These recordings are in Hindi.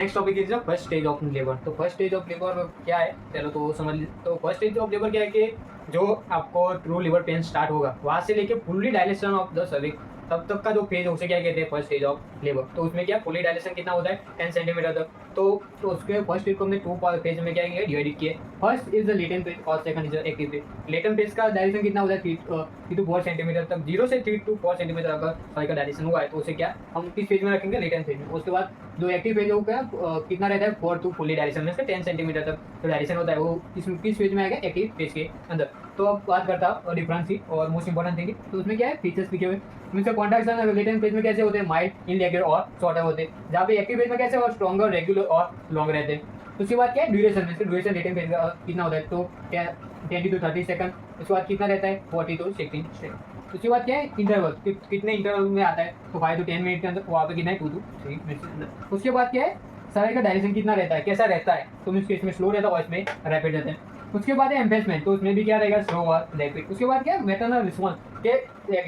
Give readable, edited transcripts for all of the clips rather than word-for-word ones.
Next topic is the first stage of labour. तो फर्स्ट स्टेज ऑफ लेबर क्या है, चलो तो समझ तो फर्स्ट स्टेज ऑफ लेबर क्या है कि जो आपको ट्रू लिवर पेन स्टार्ट होगा वहाँ से लेके fully dilation of the cervix तब तक का जो फेज है उसे क्या कहते हैं, फर्स्ट स्टेज ऑफ लेबर। तो उसमें क्या फुल्ली डायलेशन कितना होता है, 10 सेंटीमीटर तक। तो उसके फर्स्ट स्टेज को हमने टू फेज में क्या किया, डिवाइड किए। First is the latent phase और second is the active phase. Latent phase का डायलेशन कितना होता है, 3 to 4 सेंटीमीटर तक। 0 से 3 to 4 सेंटीमीटर अगर सॉइल का डायलेशन हुआ है तो उसे क्या हम किस फेज में रखेंगे, लेटेंट फेज में। उसके बाद जो एक्टिव फेज होगा कितना रहता है, 4 to फुल्ली डायलेशन में से 10 सेंटीमीटर तक जो डायलेशन होता है वो किस फेज में आएगा, एक्टिव फेज के अंदर। तो अब बात करता हूँ डिफरेंस की और मोस्ट इंपॉर्टेंट थिंग, तो उसमें क्या है फीचर्स लिखे हुए। उनसे कॉन्ट्रैक्शन लेटेंट फेज में कैसे होते हैं, माइल्ड, इनरेगुलर और शॉर्टर होते हैं, जहाँ पे एक्टिव फेज में कैसे और स्ट्रॉन्गर, रेगुलर और लॉन्ग रहते हैं। उसके बाद क्या है ड्यूरेशन में, ड्यूरेशन लेटेंट फेज का कितना होता है, तो 20 to 30 सेकंड। उसके बाद कितना रहता है, 40 to 60 सेकंड। उसके बाद क्या है इंटरवल, कितने इंटरवल में आता है, तो 5 to 10 मिनट के अंदर, वहाँ पे कितना है 2 to 3 मिनट के अंदर। उसके बाद क्या है सराय का डायरेक्शन कितना रहता है, कैसा रहता है, तो इसमें स्लो रहता है और इसमें रैपिड रहता है। उसके बाद है एम्बेसमेंट, तो उसमें भी क्या रहेगा, स्लो और रैपिड। उसके बाद क्या है मैटरनल रिस्पॉन्स, के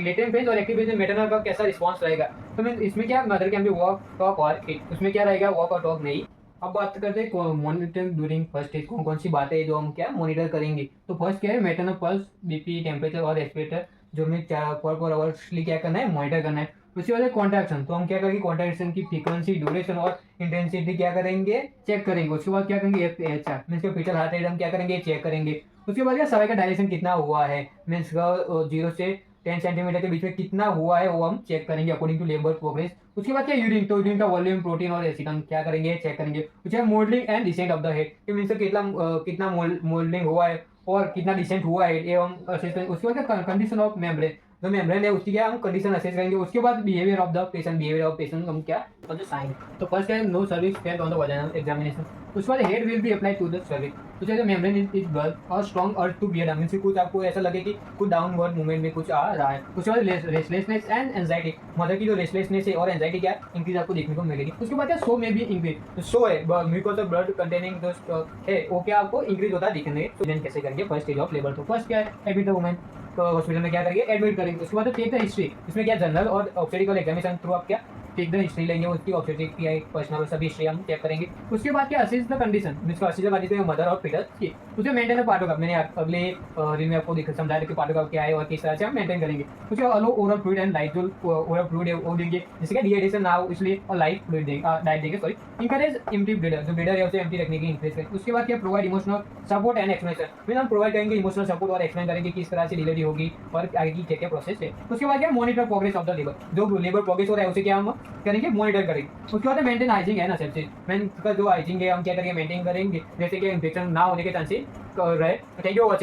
लेटेंट फेज और एक्टिव फेज में मैटरनल का कैसा रिस्पॉन्स रहेगा। तो मैं इसमें क्या mother can be walk, talk और इट, उसमें क्या रहेगा वॉक और टॉक नहीं। अब बात करते हैं मॉनिटर ड्यूरिंग फर्स्ट स्टेज, कौन कौन सी बातें हैं जो हम क्या मॉनिटर करेंगे। तो फर्स्ट क्या है मैटरनल पल्स, बीपी, टेम्परेचर और रेस्पिरेटर, जो हमें 4 आवर्सली क्या करना है, मॉनिटर करना है। उसके बाद कॉन्ट्रैक्शन, तो हम क्या करेंगे कॉन्ट्रैक्शन की फ्रीक्वेंसी, ड्यूरेशन और इंटेंसिटी क्या करेंगे, चेक करेंगे। उसके बाद क्या करेंगे FHR मीन्स का फीचर हार्ट रेट हम क्या करेंगे, चेक करेंगे। उसके बाद क्या सवाई का डायलेशन कितना हुआ है, मीन्स का 0 से 10 सेंटीमीटर के बीच में कितना हुआ है वो हम चेक करेंगे अकॉर्डिंग टू लेबर प्रोग्रेस। उसके बाद क्या यूरिन, तो यूरिन का वॉल्यूम, प्रोटीन और एसिड हम क्या करेंगे, चेक करेंगे। उसके बाद moulding and descent of the head, means कितना मोल्डिंग हुआ है और कितना डिसेंट हुआ है ये हम असेस करेंगे। उसके बाद कंडीशन ऑफ मेम्ब्रेन, जो मेम्ब्रेन है उसकी क्या हम कंडीशन असेस करेंगे। उसके बाद बिहेवियर ऑफ द पेशेंट हम क्या और जो साइन। तो फर्स्ट है no cervix state on the vaginal examination. उसके बाद head will be applied to the cervix. तो जैसे मेम्ब्रेन इज ब्लड और स्ट्रॉन्ग और टू बियर मींस कुछ आपको ऐसा लगे कि कुछ डाउनवर्ड मूवमेंट में कुछ आ रहा है। उसके बाद रेस्टलेसनेस एंड एंजाइटी, मदर की जो रेस्टलेसनेस है और एंजाइटी क्या इंक्रीज आपको देखने को मिलेगी। उसके बाद क्या सो में भी इंक्रीज, तो सो है म्यूकोस ऑफ ब्लड कंटेनिंग जो है वो क्या आपको इंक्रीज होता दिखेंगे। तो कैसे करेंगे फर्स्ट स्टेज ऑफ लेबर। तो फर्स्ट क्या है एडमिट द वुमेन, तो हॉस्पिटल में क्या करेंगे, एडमिट करेंगे। उसके बाद टेक द हिस्ट्री, इसमें क्या जनरल और ऑब्स्टेट्रिकल एग्जामिनेशन थ्रू आप क्या टेक द हिस्ट्री लेंगे, उसकी ऑब्स्टेट्रिक की पर्सनल सभी हिस्ट्री हम चेक करेंगे। उसके बाद क्या असेस द कंडीशन, जिसको असेस करनी है मदर और फिटर की। उसे मेंटेन द पार्ट ऑफ, मैंने अगले रील में आपको समझाया कि पार्ट ऑफ क्या है और किस तरह से हम मेंटेन करेंगे। उसके बाद अलो ओरल फ्लूइड एंड लाइट, जो ओरल फ्लूइड है वो देंगे जिससे क्या डिहाइड्रेशन ना हो इसलिए, और लाइट फ्लूइड देंगे, डाइट देंगे सॉरी। इंकरेज एम्प्टी ब्लीडर, जो ब्लीडर है उसे एम्प्टी रखने की इंकरेज करें। उसके बाद क्या provide emotional support and explanation, mean हम प्रोवाइड करेंगे इमोशनल सपोर्ट और एक्सप्लेन करेंगे किस तरह से डिलीवरी होगी और आगे की क्या क्या प्रोसेस है। उसके बाद क्या monitor progress of the labour, जो लेबर प्रोग्रेस हो रहा है उसे क्या हम करेंगे, मॉनिटर करेंगे। उसके बाद मेंटेन हाइजीन है ना सबसे मेन का जो हाइजीन है हम क्या करेंगे, मेंटेन करेंगे जैसे कि इन्फेक्शन ना होने के चांसेस रहे। Thank you for watching.